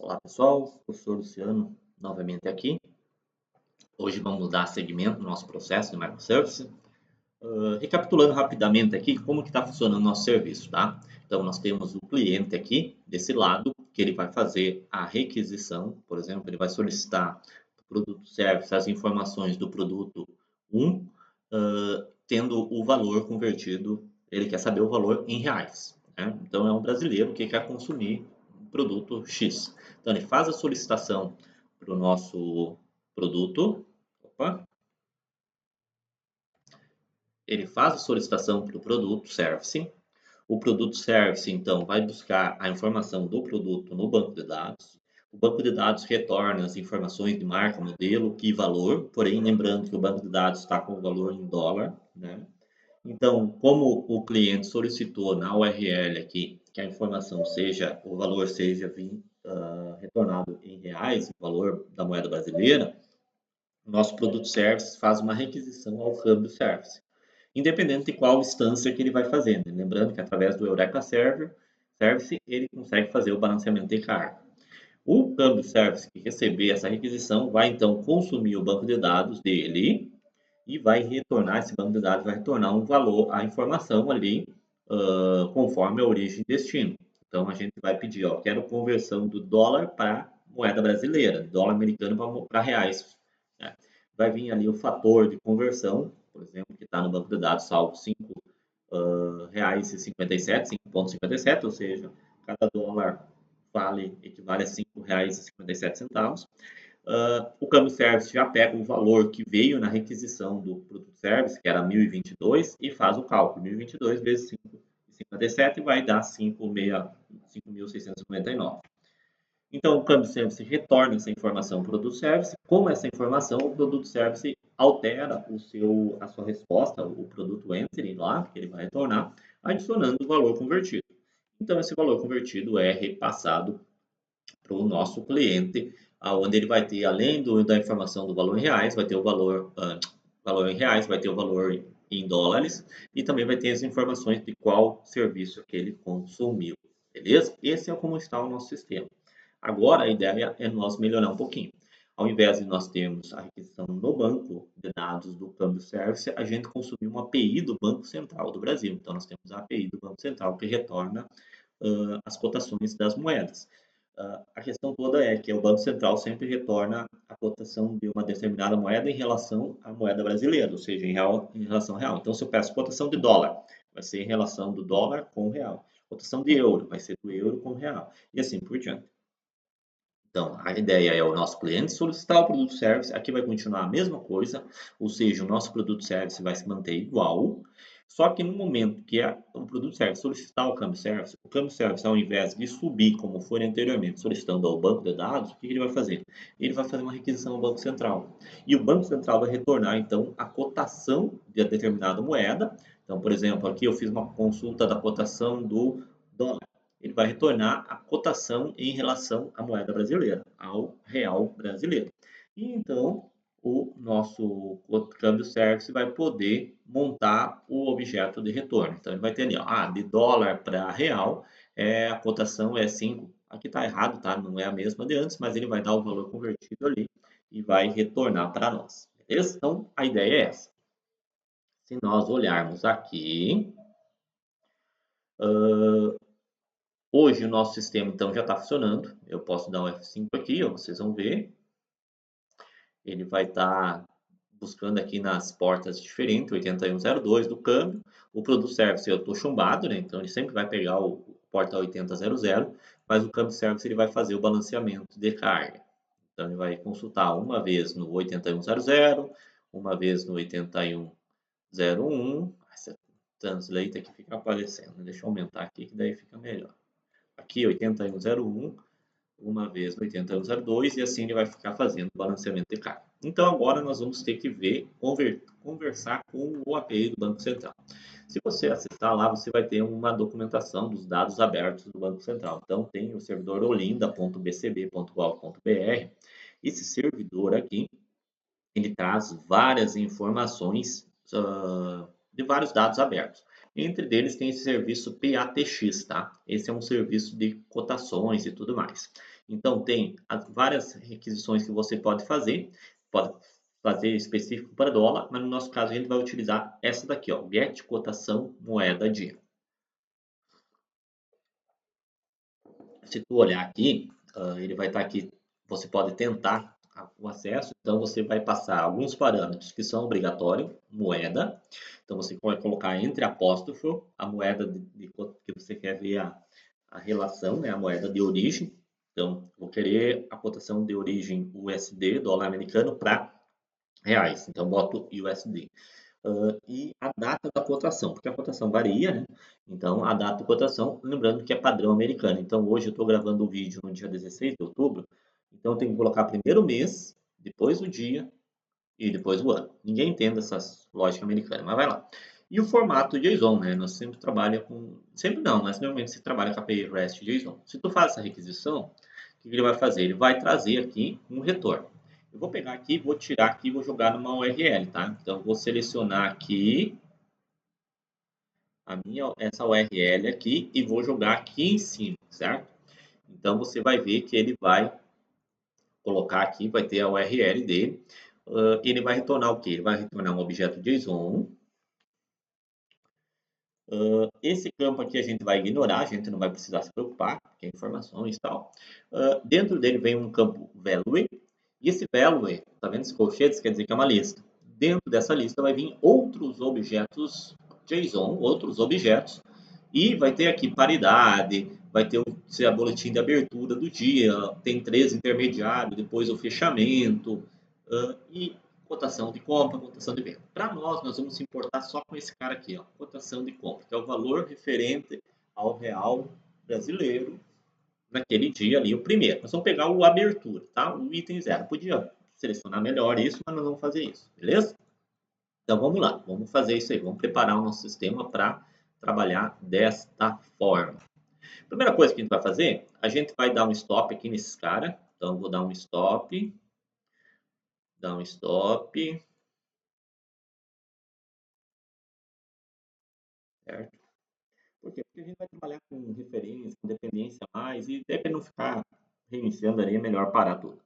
Olá pessoal, professor Luciano novamente aqui. Hoje vamos dar seguimento no nosso processo de microservice. Recapitulando rapidamente aqui como que está funcionando o nosso serviço, tá? Então nós temos o cliente aqui desse lado que ele vai fazer a requisição, por exemplo, ele vai solicitar o produto service as informações do produto 1, tendo o valor convertido, ele quer saber o valor em reais, né? Então é um brasileiro que quer consumir um produto X. Então ele faz a solicitação para o nosso produto, ele faz a solicitação para o produto service. O produto service, então, vai buscar a informação do produto no banco de dados. O banco de dados retorna as informações de marca, modelo e valor, porém, lembrando que o banco de dados está com o valor em dólar, né? Então, como o cliente solicitou na URL aqui que a informação seja, o valor seja retornado em reais, o valor da moeda brasileira, o nosso produto service faz uma requisição ao câmbio service, independente de qual instância que ele vai fazendo. Lembrando que através do Eureka Service ele consegue fazer o balanceamento de carga. O câmbio service que receber essa requisição vai então consumir o banco de dados dele e vai retornar, esse banco de dados vai retornar um valor, a informação ali, conforme a origem e destino. Então a gente vai pedir, ó, quero conversão do dólar para moeda brasileira, dólar americano para reais, né? Vai vir ali o fator de conversão, por exemplo, que está no banco de dados, salvo reais e 57, 5,57, ou seja, cada dólar equivale a 5,57 reais. O câmbio service já pega o valor que veio na requisição do produto service, que era 1.022, e faz o cálculo. 1.022 vezes 5,57 vai dar 5.659. Então, o câmbio service retorna essa informação ao produto service. Com essa informação, o produto service altera a sua resposta, o produto entry lá, que ele vai retornar, adicionando o valor convertido. Então, esse valor convertido é repassado para o nosso cliente, onde ele vai ter, além da informação do valor em reais, vai ter o valor em reais, vai ter o valor em dólares e também vai ter as informações de qual serviço que ele consumiu, beleza? Esse é como está o nosso sistema. Agora, a ideia é nós melhorar um pouquinho. Ao invés de nós termos a requisição no banco de dados do câmbio service, a gente consumiu uma API do Banco Central do Brasil. Então, nós temos a API do Banco Central que retorna as cotações das moedas. A questão toda é que o Banco Central sempre retorna a cotação de uma determinada moeda em relação à moeda brasileira, ou seja, em relação ao real. Então, se eu peço cotação de dólar, vai ser em relação do dólar com o real. Cotação de euro, vai ser do euro com o real. E assim por diante. Então, a ideia é o nosso cliente solicitar o produto service, aqui vai continuar a mesma coisa, ou seja, o nosso produto service vai se manter igual, só que no momento que o produto service solicitar o câmbio service, ao invés de subir como foi anteriormente, solicitando ao banco de dados, o que ele vai fazer? Ele vai fazer uma requisição ao Banco Central. E o Banco Central vai retornar, então, a cotação de determinada moeda. Então, por exemplo, aqui eu fiz uma consulta da cotação do dólar. Ele vai retornar a cotação em relação à moeda brasileira, ao real brasileiro. E então, o nosso câmbio service vai poder montar o objeto de retorno. Então, ele vai ter ali, ó, de dólar para real, a cotação é 5. Aqui está errado, tá? Não é a mesma de antes, mas ele vai dar o valor convertido ali e vai retornar para nós. Beleza? Então, a ideia é essa. Se nós olharmos aqui, hoje o nosso sistema então já está funcionando. Eu posso dar um F5 aqui, ó, vocês vão ver. Ele vai estar buscando aqui nas portas diferentes, 8102 do câmbio. O produto service eu estou chumbado, né? Então ele sempre vai pegar o porta 8000, mas o câmbio service ele vai fazer o balanceamento de carga. Então ele vai consultar uma vez no 8100, uma vez no 8101. Essa translate aqui fica aparecendo. Deixa eu aumentar aqui que daí fica melhor. Aqui 8101, uma vez no 8102 e assim ele vai ficar fazendo o balanceamento de carga. Então agora nós vamos ter que conversar com o API do Banco Central. Se você acessar lá, você vai ter uma documentação dos dados abertos do Banco Central. Então tem o servidor olinda.bcb.gov.br. Esse servidor aqui, ele traz várias informações de vários dados abertos. Entre eles tem esse serviço PATX, tá? Esse é um serviço de cotações e tudo mais. Então, tem várias requisições que você pode fazer específico para dólar, mas no nosso caso a gente vai utilizar essa daqui, ó, get cotação moeda dia. Se tu olhar aqui, ele vai estar aqui, você pode tentar o acesso, então você vai passar alguns parâmetros que são obrigatórios, moeda, então você vai colocar entre apóstrofo a moeda que você quer ver a relação, né, a moeda de origem, então vou querer a cotação de origem USD, dólar americano, para reais, então boto USD. E a data da cotação, porque a cotação varia, né? Então, a data da cotação, lembrando que é padrão americano. Então, hoje eu estou gravando o vídeo no dia 16 de outubro, então eu tenho que colocar primeiro o mês, depois o dia e depois o ano. Ninguém entende essas lógicas americanas, mas vai lá. E o formato JSON, né? Nós sempre trabalhamos com... Sempre não, mas normalmente se trabalha com API REST JSON. Se tu faz essa requisição, o que ele vai fazer? Ele vai trazer aqui um retorno. Eu vou pegar aqui, vou tirar aqui e vou jogar numa URL, tá? Então, eu vou selecionar aqui essa URL aqui e vou jogar aqui em cima, certo? Então, você vai ver que ele vai colocar aqui, vai ter a URL dele. Ele vai retornar o quê? Ele vai retornar um objeto JSON. Esse campo aqui a gente vai ignorar, a gente não vai precisar se preocupar, porque é informações e tal. Dentro dele vem um campo value, e esse value, tá vendo esse colchetes, quer dizer que é uma lista. Dentro dessa lista vai vir outros objetos JSON, outros objetos, e vai ter aqui paridade, vai ter a boletim de abertura do dia, tem 3 intermediários, depois o fechamento, e cotação de compra, cotação de venda. Para nós vamos se importar só com esse cara aqui, ó, cotação de compra, que é o valor referente ao real brasileiro naquele dia ali, o primeiro. Nós vamos pegar o abertura, tá? O item 0. Podia selecionar melhor isso, mas nós vamos fazer isso, beleza? Então vamos lá, vamos fazer isso aí, vamos preparar o nosso sistema para trabalhar desta forma. Primeira coisa que a gente vai fazer, a gente vai dar um stop aqui nesses caras. Então vou dar um stop, certo? Por quê? Porque a gente vai trabalhar com referência, com dependência a mais, e até para não ficar reiniciando ali, é melhor parar tudo.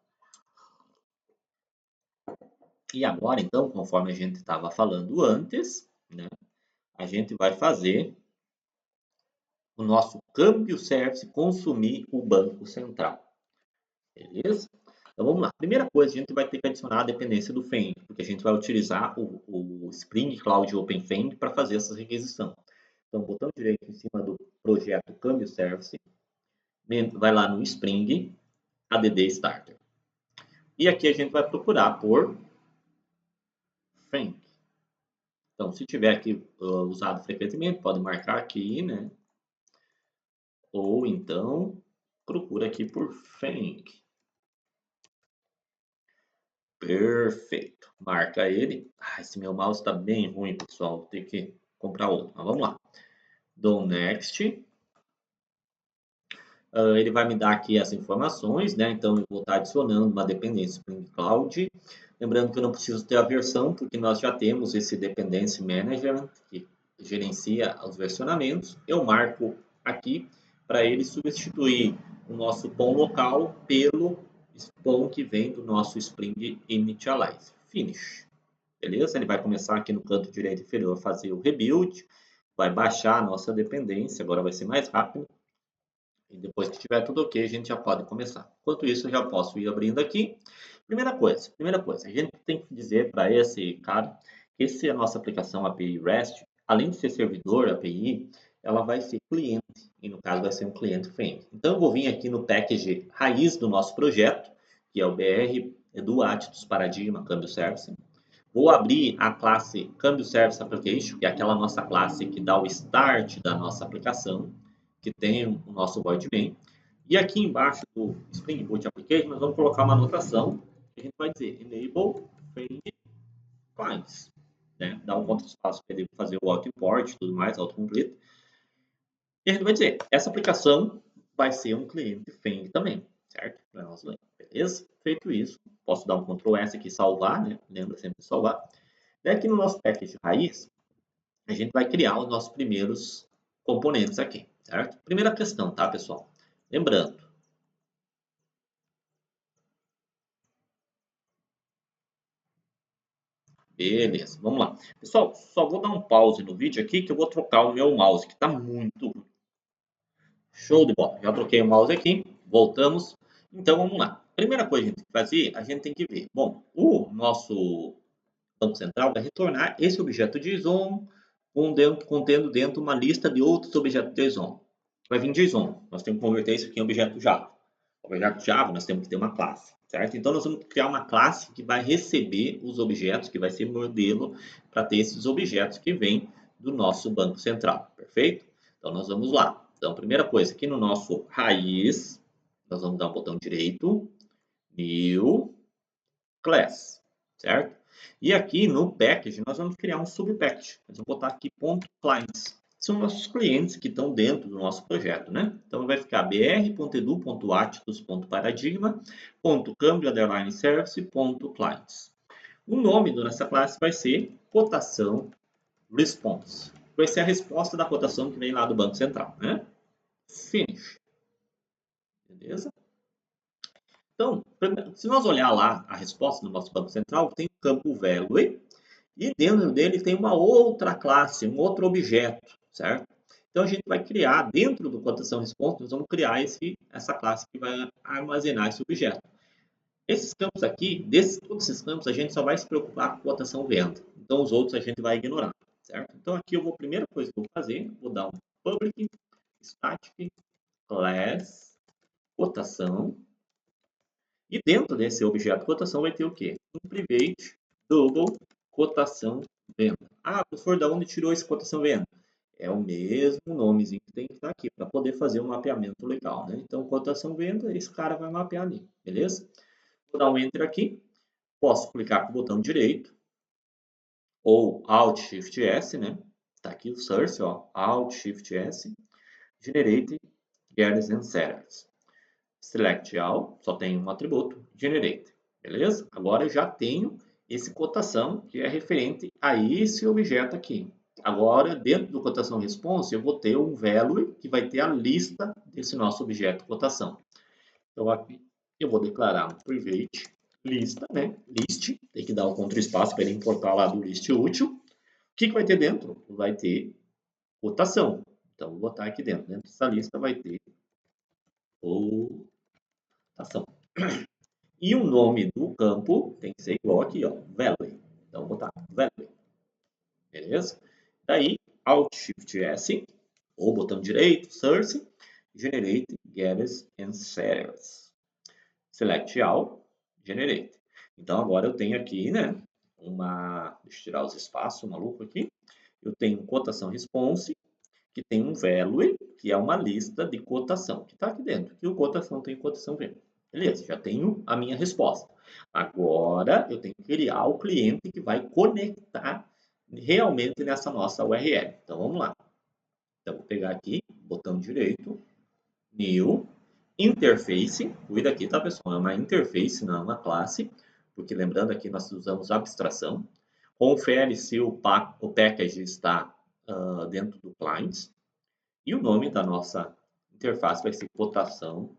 E agora, então, conforme a gente estava falando antes, né, a gente vai fazer o nosso câmbio service consumir o banco central. Beleza? Então vamos lá. Primeira coisa, a gente vai ter que adicionar a dependência do Fang, porque a gente vai utilizar o Spring Cloud Open Fang para fazer essa requisição. Então, botão direito em cima do projeto câmbio service, vai lá no Spring ADD Starter. E aqui a gente vai procurar por Fang. Então, se tiver aqui usado frequentemente, pode marcar aqui, né? Ou então, procura aqui por Fang. Perfeito. Marca ele. Esse meu mouse está bem ruim, pessoal. Vou ter que comprar outro. Mas vamos lá. Dou Next. Ele vai me dar aqui as informações, né? Então, eu vou estar adicionando uma dependência Spring Cloud. Lembrando que eu não preciso ter a versão, porque nós já temos esse Dependency Management, que gerencia os versionamentos. Eu marco aqui para ele substituir o nosso POM local pelo POM que vem do nosso Spring Initialize. Finish. Beleza? Ele vai começar aqui no canto direito inferior a fazer o rebuild, vai baixar a nossa dependência, agora vai ser mais rápido. E depois que tiver tudo ok, a gente já pode começar. Enquanto isso, eu já posso ir abrindo aqui. Primeira coisa, a gente tem que dizer para esse cara que essa é a nossa aplicação API REST, além de ser servidor API, ela vai ser cliente, e no caso vai ser um cliente friend. Então eu vou vir aqui no package raiz do nosso projeto, que é o BR do Atlas Paradigma Câmbio Service. Vou abrir a classe Câmbio Service Application, que é aquela nossa classe que dá o start da nossa aplicação, que tem o nosso void main. E aqui embaixo do Spring Boot Application, nós vamos colocar uma anotação, que a gente vai dizer Enable Friend Clients. Né? Dá um contra-espaço para ele fazer o auto-import e tudo mais, auto-complete. E a gente vai dizer, essa aplicação vai ser um cliente Fang também, certo? Para nós ler. Beleza? Feito isso, posso dar um Ctrl S aqui e salvar, né? Lembra sempre de salvar. E aqui no nosso package raiz, a gente vai criar os nossos primeiros componentes aqui, certo? Primeira questão, tá, pessoal? Lembrando, Beleza, vamos lá. Pessoal, só vou dar um pause no vídeo aqui que eu vou trocar o meu mouse, que está muito ruim. Show de bola. Já troquei o mouse aqui, voltamos. Então vamos lá. Primeira coisa que a gente tem que fazer, a gente tem que ver. Bom, o nosso Banco Central vai retornar esse objeto JSON contendo dentro uma lista de outros objetos JSON. Vai vir JSON. Nós temos que converter isso aqui em objeto Java. O objeto Java, nós temos que ter uma classe, certo? Então, nós vamos criar uma classe que vai receber os objetos, que vai ser modelo para ter esses objetos que vêm do nosso Banco Central, perfeito? Então, nós vamos lá. Então, primeira coisa, aqui no nosso raiz, nós vamos dar um botão direito, New Class, certo? E aqui no package, nós vamos criar um subpackage. Nós vamos botar aqui .clients. São nossos clientes que estão dentro do nosso projeto, né? Então, vai ficar br.edu.atlas.paradigma.cambio_service.clients. O nome dessa classe vai ser cotação response. Vai ser a resposta da cotação que vem lá do Banco Central, né? Finish. Beleza? Então, se nós olhar lá a resposta do nosso Banco Central, tem o campo value e dentro dele tem uma outra classe, um outro objeto, certo? Então, a gente vai criar, dentro do cotação response, nós vamos criar essa classe que vai armazenar esse objeto. Esses campos aqui, todos esses campos, a gente só vai se preocupar com cotação venda. Então, os outros a gente vai ignorar, certo? Então, aqui a primeira coisa que eu vou fazer, vou dar um public static class cotação. E dentro desse objeto cotação vai ter o quê? Um private double cotação venda. Ah, professor, da onde tirou esse cotação venda? É o mesmo nomezinho que tem que estar aqui para poder fazer um mapeamento legal, né? Então, cotação venda, esse cara vai mapear ali, beleza? Vou dar um enter aqui. Posso clicar com o botão direito ou Alt Shift S, né? Tá aqui o source, ó, Alt Shift S, generate getters and setters. Select all, só tem um atributo, generate, beleza? Agora eu já tenho esse cotação que é referente a esse objeto aqui. Agora, dentro do cotação response, eu vou ter um value que vai ter a lista desse nosso objeto cotação. Então, aqui eu vou declarar um private lista, né? List, tem que dar o contra espaço para ele importar lá do list útil. O que vai ter dentro? Vai ter cotação. Então, vou botar aqui dentro. Dentro dessa lista vai ter cotação. E o nome do campo tem que ser igual aqui, ó, value. Então, vou botar value. Beleza? Daí, Alt Shift S, ou botão direito, Source, Generate Getters and Setters. Select All, Generate. Então, agora eu tenho aqui, né, deixa eu tirar os espaços, maluco aqui. Eu tenho cotação response, que tem um value, que é uma lista de cotação, que está aqui dentro. E o cotação tem cotação venda. Beleza, já tenho a minha resposta. Agora, eu tenho que criar o cliente que vai conectar realmente nessa nossa URL. Então, vamos lá. Então, vou pegar aqui, botão direito, New, Interface. Cuida aqui, tá, pessoal? É uma interface, não é uma classe. Porque, lembrando aqui, nós usamos abstração. Confere se o package está dentro do client. E o nome da nossa interface vai ser cotação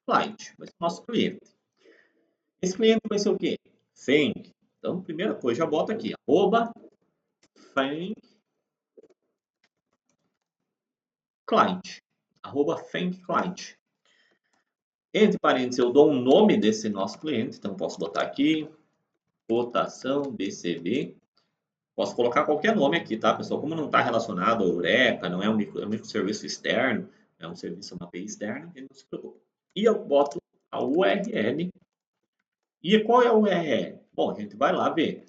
client, vai ser o nosso cliente. Esse cliente vai ser o quê? Thank. Então, primeira coisa, já bota aqui, thank client, thank client. Entre parênteses, eu dou um nome desse nosso cliente, então posso botar aqui, cotação BCB. Posso colocar qualquer nome aqui, tá, pessoal? Como não está relacionado ao Eureka, não é um microserviço externo, é um serviço, uma API externa, ele não se preocupa. E eu boto a URL. E qual é a URL? Bom, a gente vai lá ver.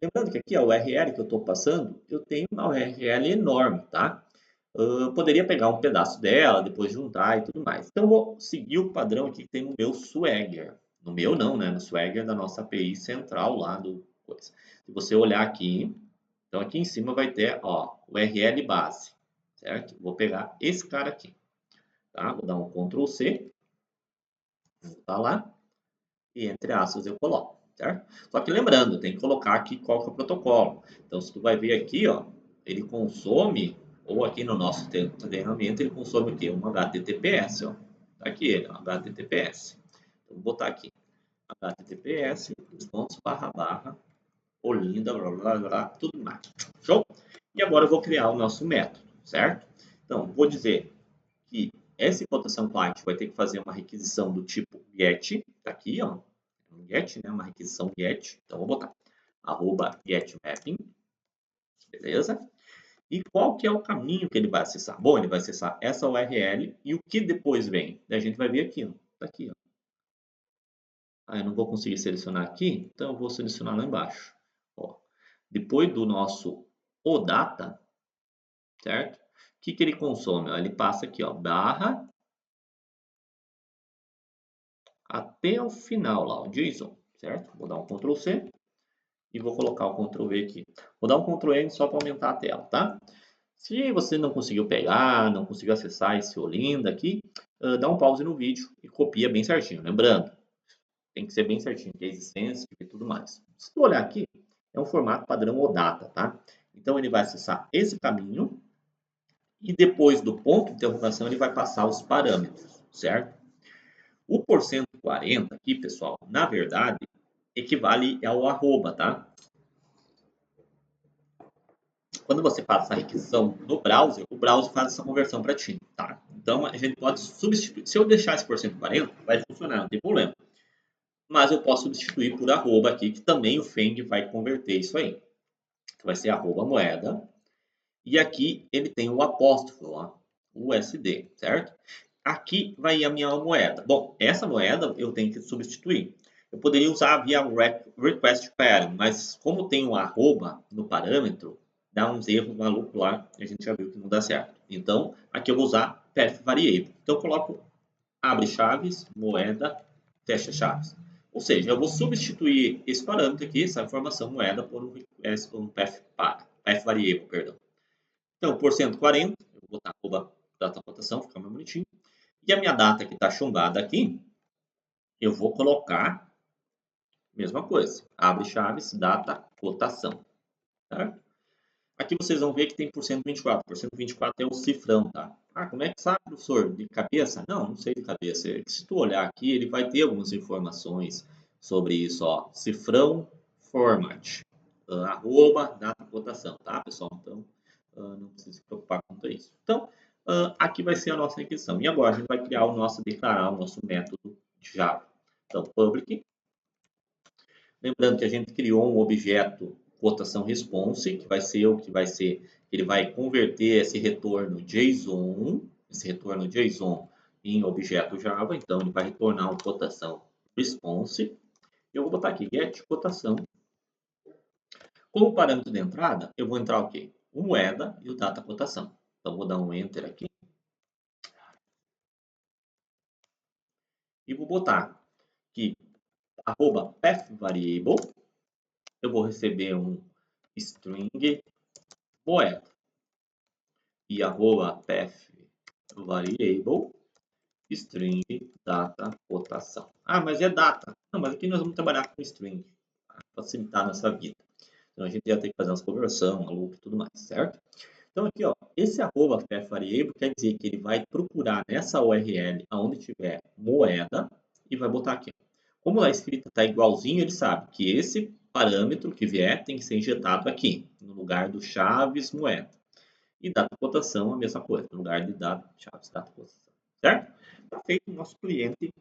Lembrando que aqui a URL que eu estou passando, eu tenho uma URL enorme, tá? Eu poderia pegar um pedaço dela, depois juntar e tudo mais. Então, eu vou seguir o padrão aqui que tem no meu Swagger. No meu não, né? No Swagger da nossa API central lá do coisa. Se você olhar aqui, então aqui em cima vai ter, ó, URL base, certo? Vou pegar esse cara aqui, tá? Vou dar um Ctrl C, voltar lá, e entre aspas eu coloco, certo? Só que lembrando, tem que colocar aqui qual que é o protocolo. Então, se tu vai ver aqui, ó, ele consome, ou aqui no nosso treinamento, ele consome o quê? Um HTTPS, ó. Tá aqui ele, ó, HTTPS. Então, vou botar aqui, HTTPS, Olinda, blá, blá, blá, tudo mais. Show? E agora eu vou criar o nosso método, certo? Então, vou dizer que essa cotação client vai ter que fazer uma requisição do tipo get, tá aqui, ó, um get, né, uma requisição get. Então, vou botar @getMapping, beleza? E qual que é o caminho que ele vai acessar? Bom, ele vai acessar essa URL e o que depois vem? A gente vai ver aqui, ó, tá aqui, ó. Ah, eu não vou conseguir selecionar aqui, então eu vou selecionar lá embaixo. Ó, depois do nosso OData, certo? O que ele consome? Ó, ele passa aqui, ó, barra até o final lá, o JSON, certo? Vou dar um Ctrl C e vou colocar o Ctrl V aqui. Vou dar um Ctrl N só para aumentar a tela, tá? Se você não conseguiu pegar, não conseguiu acessar esse Olinda aqui, dá um pause no vídeo e copia bem certinho. Lembrando, tem que ser bem certinho, que é existência e tudo mais. Se tu olhar aqui, é um formato padrão OData, tá? Então ele vai acessar esse caminho e depois do ponto de interrogação ele vai passar os parâmetros, certo? O porcento 40 aqui, pessoal, na verdade, equivale ao arroba, tá? Quando você passa a requisição no browser, o browser faz essa conversão para ti, tá? Então, a gente pode substituir. Se eu deixar esse porcento 40, vai funcionar, não tem problema. Mas eu posso substituir por arroba aqui, que também o Feng vai converter isso aí. Então, vai ser arroba moeda. E aqui ele tem o apóstrofo, ó, USD, certo? Aqui vai a minha moeda. Bom, essa moeda eu tenho que substituir. Eu poderia usar via request pattern, mas como tem um arroba no parâmetro, dá uns erros malucos lá, e a gente já viu que não dá certo. Então, aqui eu vou usar path variable. Então, eu coloco abre chaves, moeda, fecha chaves. Ou seja, eu vou substituir esse parâmetro aqui, essa informação moeda, por um path variable, perdão. Então, porcento 40, eu vou botar arroba data cotação, fica mais bonitinho. E a minha data que está chumbada aqui, eu vou colocar mesma coisa. Abre chaves, data, cotação. Certo? Aqui vocês vão ver que tem porcento 24. Porcento 24 é o cifrão, tá? Ah, como é que sabe, professor? De cabeça? Não, não sei de cabeça. Se tu olhar aqui, ele vai ter algumas informações sobre isso, ó. Cifrão, format, arroba, data, cotação, tá, pessoal? Então, não precisa se preocupar quanto a isso. Então, aqui vai ser a nossa requisição. E agora a gente vai criar o nosso, declarar o nosso método de Java. Então, public. Lembrando que a gente criou um objeto cotação response, que vai ser o que vai ser, ele vai converter esse retorno JSON em objeto Java, então ele vai retornar uma cotação response. Eu vou botar aqui get cotação. Como parâmetro de entrada, eu vou entrar o quê? O moeda e o data cotação. Então vou dar um enter aqui e vou botar que arroba path variable, eu vou receber um string moeda e arroba path variable string data cotação. Ah, mas é data. Não, mas aqui nós vamos trabalhar com string para facilitar a nossa vida. Então a gente ia ter que fazer umas conversão, uma loop e tudo mais, certo? Então aqui, ó, esse arroba path variable quer dizer que ele vai procurar nessa URL aonde tiver moeda e vai botar aqui. Como a escrita está igualzinho, ele sabe que esse parâmetro que vier tem que ser injetado aqui, no lugar do chaves moeda. E data cotação, a mesma coisa, no lugar de data chaves data cotação. Certo? Está feito o nosso cliente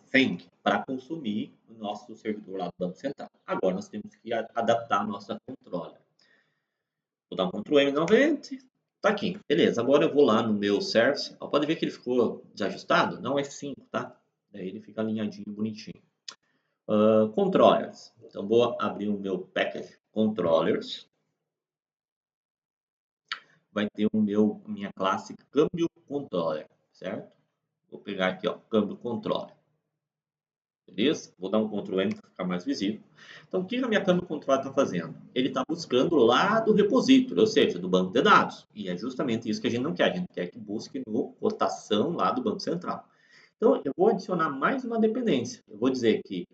Feng para consumir o nosso servidor lá do Banco Central. Agora nós temos que adaptar a nossa controller. Vou dar um Ctrl M novamente. Tá aqui, beleza. Agora eu vou lá no meu service. Ó, pode ver que ele ficou desajustado? Não é 5, tá? Daí ele fica alinhadinho, bonitinho. Controllers. Então vou abrir o meu package controllers. Vai ter minha classe câmbio controller, certo? Vou pegar aqui, ó, câmbio controller. Beleza? Vou dar um Ctrl N para ficar mais visível. Então, o que a minha câmbio controller está fazendo? Ele está buscando lá do repositório, ou seja, do banco de dados. E é justamente isso que a gente não quer. A gente quer que busque no cotação lá do Banco Central. Então, eu vou adicionar mais uma dependência. Eu vou dizer que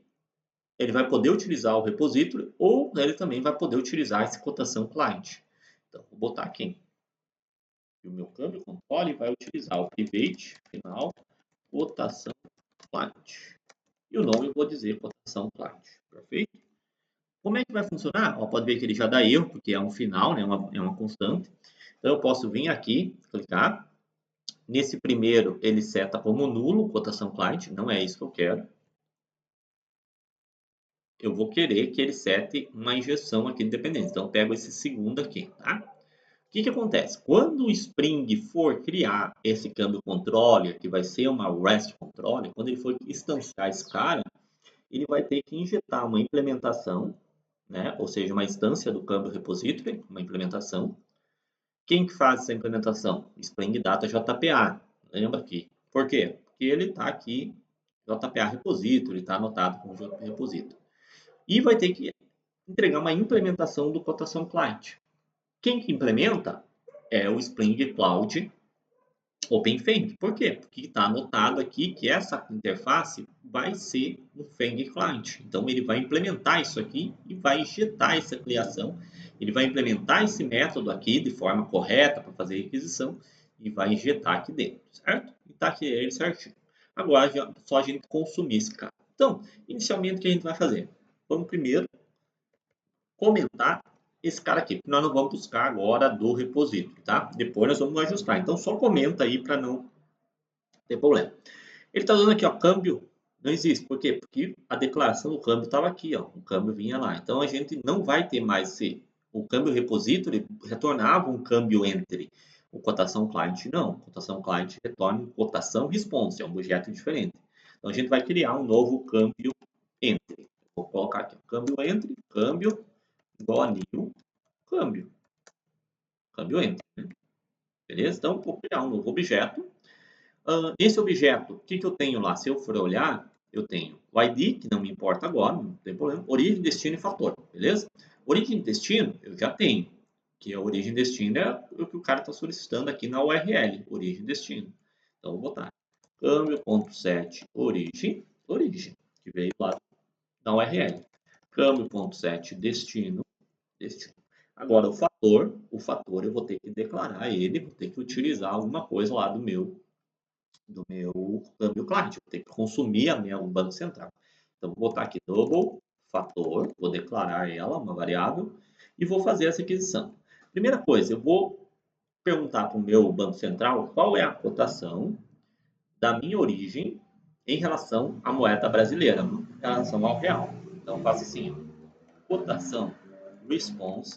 ele vai poder utilizar o repositório ou ele também vai poder utilizar esse cotação client. Então, vou botar aqui. E o meu câmbio controle vai utilizar o private final cotação client. E o nome eu vou dizer cotação client. Perfeito? Como é que vai funcionar? Ó, pode ver que ele já dá erro, porque é um final, né? É uma constante. Então, eu posso vir aqui, clicar. Nesse primeiro, ele seta como nulo, cotação client. Não é isso que eu quero. Eu vou querer que ele sete uma injeção aqui de dependência. Então, eu pego esse segundo aqui, tá? O que que acontece? Quando o Spring for criar esse câmbio controller, que vai ser uma REST controller, quando ele for instanciar esse cara, ele vai ter que injetar uma implementação, né? Ou seja, uma instância do câmbio repository, uma implementação. Quem que faz essa implementação? Spring Data JPA. Lembra aqui. Por quê? Porque ele está aqui, JPA repository, está anotado como repository. E vai ter que entregar uma implementação do cotação client. Quem que implementa é o Spring Cloud OpenFang. Por quê? Porque está anotado aqui que essa interface vai ser um Fang Client. Então, ele vai implementar isso aqui e vai injetar essa criação. Ele vai implementar esse método aqui de forma correta para fazer a requisição e vai injetar aqui dentro, certo? E está aqui ele certinho. Agora, só a gente consumir esse cara. Então, inicialmente, o que a gente vai fazer? Vamos primeiro comentar esse cara aqui, porque nós não vamos buscar agora do repository, tá? Depois nós vamos ajustar. Então, só comenta aí para não ter problema. Ele está dando aqui, ó, câmbio não existe. Por quê? Porque a declaração do câmbio estava aqui, ó, o câmbio vinha lá. Então, a gente não vai ter mais esse... O câmbio repository retornava um câmbio entre. O cotação client não. O cotação client retorna cotação response, é um objeto diferente. Então, a gente vai criar um novo câmbio entre. Vou colocar aqui, câmbio entre, câmbio igual a new, câmbio. Câmbio entre, né? Beleza? Então, vou criar um novo objeto. Nesse objeto, o que, que eu tenho lá? Se eu for olhar, eu tenho o ID, que não me importa agora, não tem problema. Origem, destino e fator, beleza? Origem e destino, eu já tenho. Que a origem e destino é o que o cara está solicitando aqui na URL. Origem e destino. Então, vou botar câmbio.set origem, origem, que veio lá da URL. Câmbio.set destino, destino. Agora, o fator eu vou ter que declarar ele, vou ter que utilizar alguma coisa lá do meu cliente. Vou ter que consumir o banco central. Então, vou botar aqui double fator, vou declarar ela, uma variável, e vou fazer essa aquisição. Primeira coisa, eu vou perguntar para o meu banco central qual é a cotação da minha origem em relação à moeda brasileira, em relação ao real. Então, faço assim, cotação response,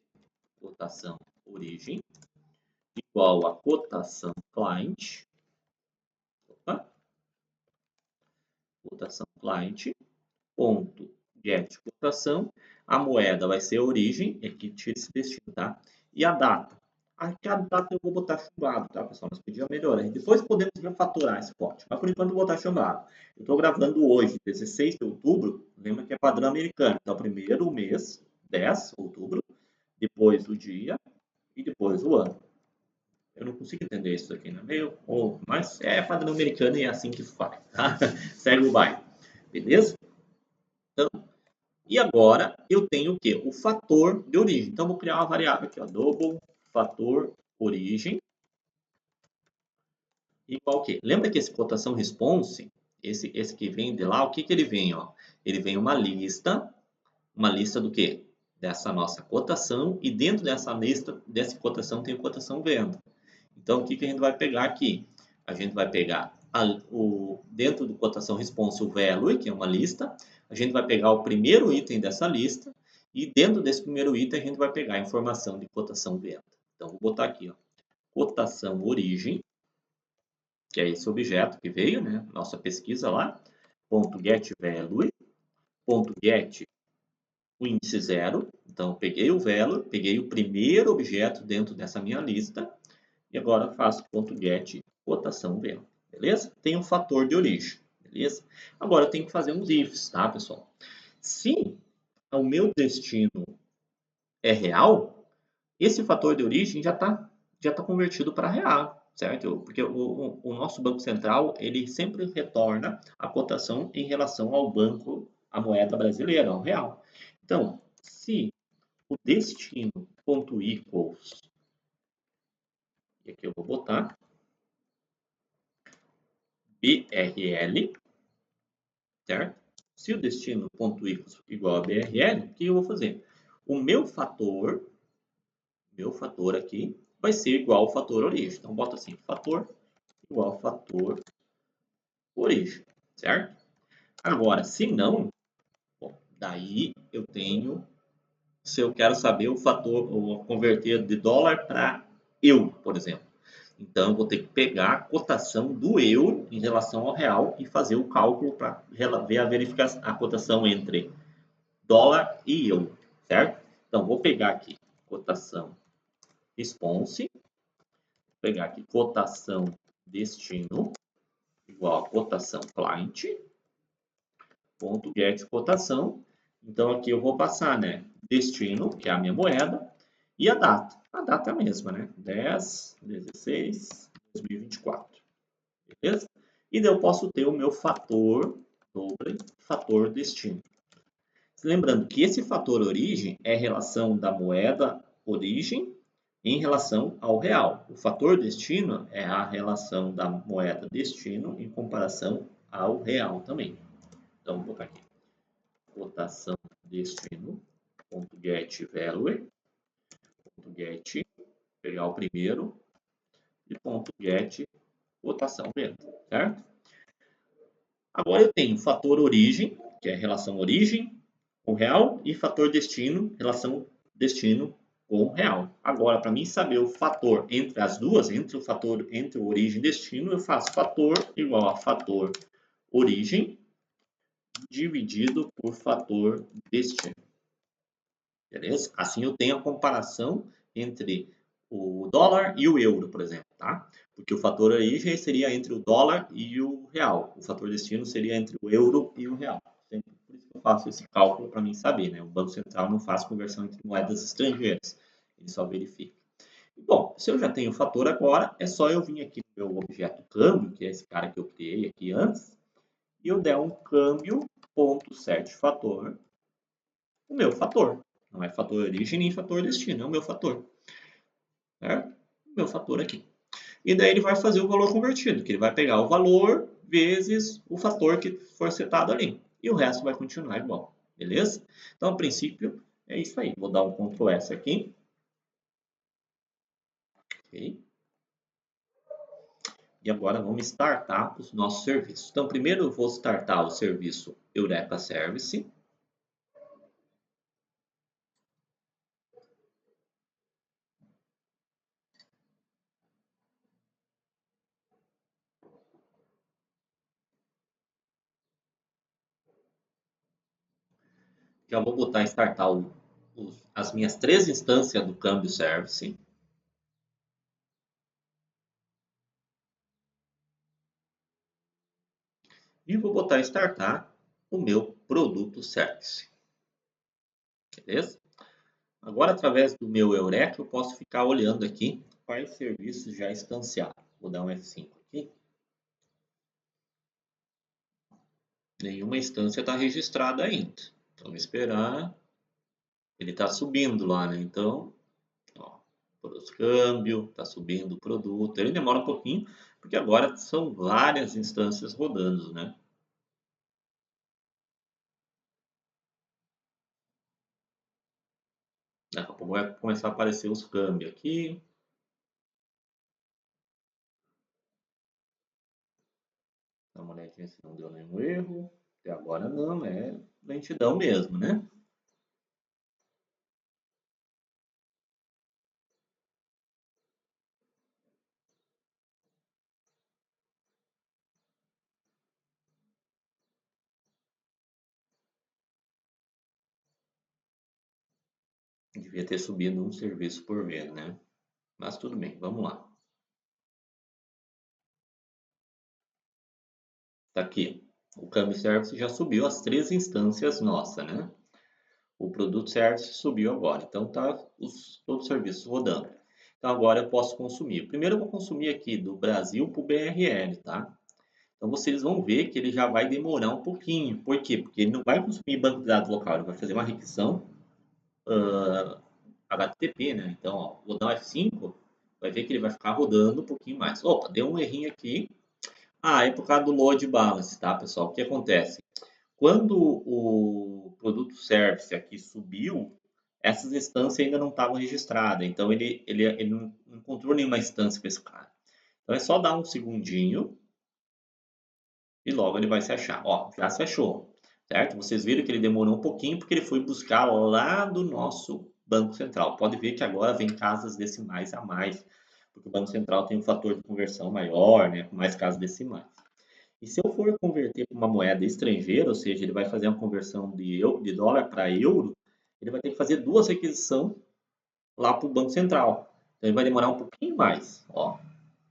cotação origem, igual a cotação client, opa, cotação client, ponto get cotação, a moeda vai ser a origem, aqui tira esse destino, tá? E a data. Aqui a data eu vou botar chumbado, tá, pessoal? Nós pedimos melhor. Depois podemos refatorar esse pote, mas por enquanto eu vou botar chumbado. Eu estou gravando hoje, 16 de outubro, lembra que é padrão americano. Então, primeiro o mês, 10 de outubro, depois o dia e depois o ano. Eu não consigo entender isso aqui, né? Mas é padrão americano e é assim que faz, tá? Segue o baile. Beleza? Então, e agora eu tenho o quê? O fator de origem. Então, vou criar uma variável aqui, ó, double fator origem igual o quê? Lembra que esse cotação response, esse que vem de lá, o que, que ele vem? Ó? Ele vem uma lista do quê? Dessa nossa cotação, e dentro dessa lista, dessa cotação, tem a cotação venda. Então, o que, que a gente vai pegar aqui? A gente vai pegar dentro do cotação response o value, que é uma lista. A gente vai pegar o primeiro item dessa lista. E dentro desse primeiro item, a gente vai pegar a informação de cotação venda. Então, vou botar aqui, ó, cotação origem, que é esse objeto que veio, né? Nossa pesquisa lá. Ponto get value, ponto get o índice 0. Então, peguei o value, peguei o primeiro objeto dentro dessa minha lista. E agora faço ponto .get cotação venda, beleza? Tem um fator de origem, beleza? Agora eu tenho que fazer uns ifs, tá, pessoal? Se o meu destino é real, esse fator de origem já tá convertido para real, certo? Porque o nosso Banco Central, ele sempre retorna a cotação em relação ao banco, a moeda brasileira, ao real. Então, se o destino ponto equals, e aqui eu vou botar BRL, certo? Se o destino ponto igual a BRL, o que eu vou fazer? O meu fator aqui, vai ser igual ao fator origem. Então, bota assim, fator igual ao fator origem, certo? Agora, se não, bom, daí eu tenho, se eu quero saber o fator, ou converter de dólar para euro, por exemplo. Então, eu vou ter que pegar a cotação do euro em relação ao real e fazer o cálculo para ver a cotação entre dólar e euro, certo? Então, vou pegar aqui cotação response, vou pegar aqui cotação destino, igual a cotação client, ponto get cotação. Então, aqui eu vou passar, né, destino, que é a minha moeda, e a data. A data é a mesma, né? 10/16/2024. Beleza? E daí eu posso ter o meu fator sobre fator destino. Lembrando que esse fator origem é a relação da moeda origem em relação ao real. O fator destino é a relação da moeda destino em comparação ao real também. Então, vou botar aqui. Cotação destino, ponto get value, ponto get, pegar o primeiro, e ponto get cotação venda, certo? Agora eu tenho fator origem, que é a relação origem com real, e fator destino, relação destino com real. Agora, para mim saber o fator entre as duas, entre o origem e destino, eu faço fator igual a fator origem dividido por fator destino. Beleza? Assim eu tenho a comparação entre o dólar e o euro, por exemplo, tá? Porque o fator origem seria entre o dólar e o real. O fator destino seria entre o euro e o real. Sempre por isso que eu faço esse cálculo para mim saber, né? O Banco Central não faz conversão entre moedas estrangeiras. Ele só verifica. Bom, se eu já tenho o fator agora, é só eu vir aqui no meu objeto câmbio, que é esse cara que eu criei aqui antes, e eu der um câmbio.setFator, o meu fator. Não é fator origem nem fator destino, é o meu fator. Certo? O meu fator aqui. E daí ele vai fazer o valor convertido, que ele vai pegar o valor vezes o fator que for setado ali. E o resto vai continuar igual. Beleza? Então, a princípio, é isso aí. Vou dar um Ctrl S aqui. Ok. E agora vamos startar os nossos serviços. Então, primeiro eu vou startar o serviço Eureka Service. Já vou botar startar as minhas 3 instâncias do câmbio Service. E vou botar startar o meu produto Service. Beleza? Agora, através do meu Eureka, eu posso ficar olhando aqui quais serviços já instanciaram. Vou dar um F5 aqui. Nenhuma instância está registrada ainda. Então, vamos esperar. Ele está subindo lá, né? Então, ó, câmbio, está subindo o produto. Ele demora um pouquinho, porque agora são várias instâncias rodando, né? Daqui a pouco vai começar a aparecer os câmbios aqui. Dá uma olhadinha se não deu nenhum erro. Até agora não, é lentidão mesmo, né? Devia ter subido um serviço por vez, né? Mas tudo bem, vamos lá. Tá aqui. O câmbio service já subiu as 3 instâncias nossa, né? O produto service subiu agora. Então tá todos os serviços rodando. Então agora eu posso consumir. Primeiro eu vou consumir aqui do Brasil para o BRL, tá? Então vocês vão ver que ele já vai demorar um pouquinho. Por quê? Porque ele não vai consumir banco de dados local, ele vai fazer uma requisição HTTP, né? Então, ó, vou dar um F5, vai ver que ele vai ficar rodando um pouquinho mais. Opa, deu um errinho aqui. Ah, é por causa do load balance, tá, pessoal? O que acontece? Quando o produto service aqui subiu, essas instâncias ainda não estavam registradas, então ele não encontrou nenhuma instância para esse cara. Então é só dar um segundinho e logo ele vai se achar. Ó, já se achou, certo? Vocês viram que ele demorou um pouquinho porque ele foi buscar lá do nosso Banco Central. Pode ver que agora vem casas decimais a mais, porque o Banco Central tem um fator de conversão maior, né, com mais casas decimais. E se eu for converter para uma moeda estrangeira, ou seja, ele vai fazer uma conversão de dólar para euro, ele vai ter que fazer duas requisições lá para o Banco Central. Então ele vai demorar um pouquinho mais. Ó,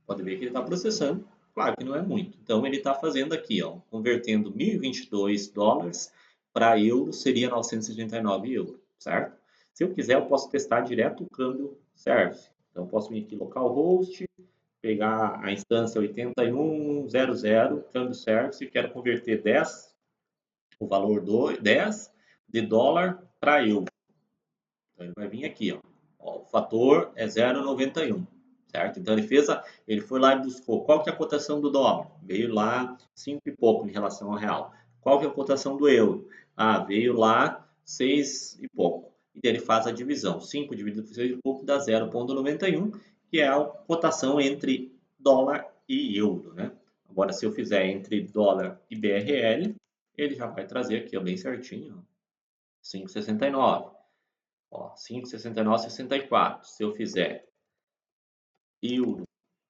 pode ver que ele está processando. Claro que não é muito. Então ele está fazendo aqui, ó, convertendo 1.022 dólares para euro seria 939 euros, certo? Se eu quiser, eu posso testar direto o câmbio service. Então eu posso vir aqui localhost, pegar a instância 8100, câmbio service, e quero converter 10, o valor 10 de dólar para euro. Então ele vai vir aqui, ó, o fator é 0,91, certo? Então ele foi lá e buscou qual que é a cotação do dólar, veio lá 5 e pouco em relação ao real. Qual que é a cotação do euro? Ah, veio lá 6 e pouco. E daí ele faz a divisão, 5 dividido por 6 e pouco dá 0,91, que é a cotação entre dólar e euro, né? Agora, se eu fizer entre dólar e BRL, ele já vai trazer aqui, ó, bem certinho, 5,69. Ó, 5,69,64. Se eu fizer euro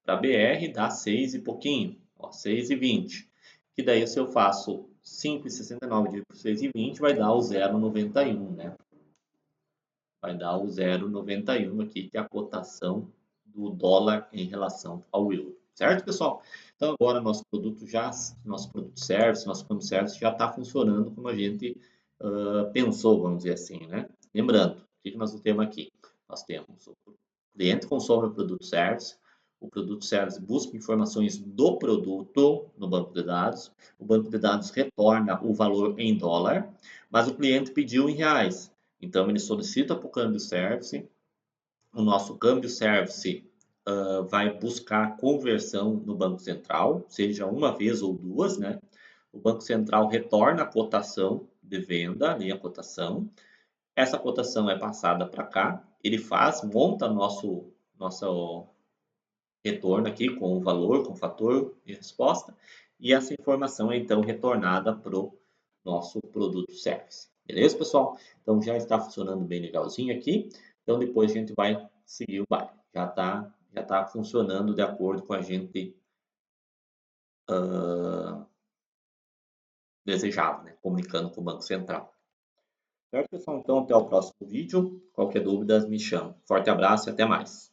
para BR, dá 6 e pouquinho. Ó, 6,20. Que daí, se eu faço 5,69 dividido por 6,20, vai dar o 0,91, né? Vai dar o 0,91 aqui, que é a cotação do dólar em relação ao euro. Certo, pessoal? Então, agora nosso produto service, nosso campo service já está funcionando como a gente pensou, vamos dizer assim, né? Lembrando, o que nós temos aqui? Nós temos o cliente consome o produto service busca informações do produto no banco de dados, o banco de dados retorna o valor em dólar, mas o cliente pediu em reais. Então, ele solicita para o câmbio service, o nosso câmbio service vai buscar a conversão no Banco Central, seja uma vez ou duas, né? O Banco Central retorna a cotação de venda, ali a cotação. Essa cotação é passada para cá, ele monta nosso retorno aqui com o valor, com o fator de resposta, e essa informação é então retornada para o nosso produto service. Beleza, pessoal? Então já está funcionando bem legalzinho aqui. Então depois a gente vai seguir o baile. Já tá funcionando de acordo com a gente desejava, né? Comunicando com o Banco Central. Certo, pessoal? Então até o próximo vídeo. Qualquer dúvida, me chama. Forte abraço e até mais.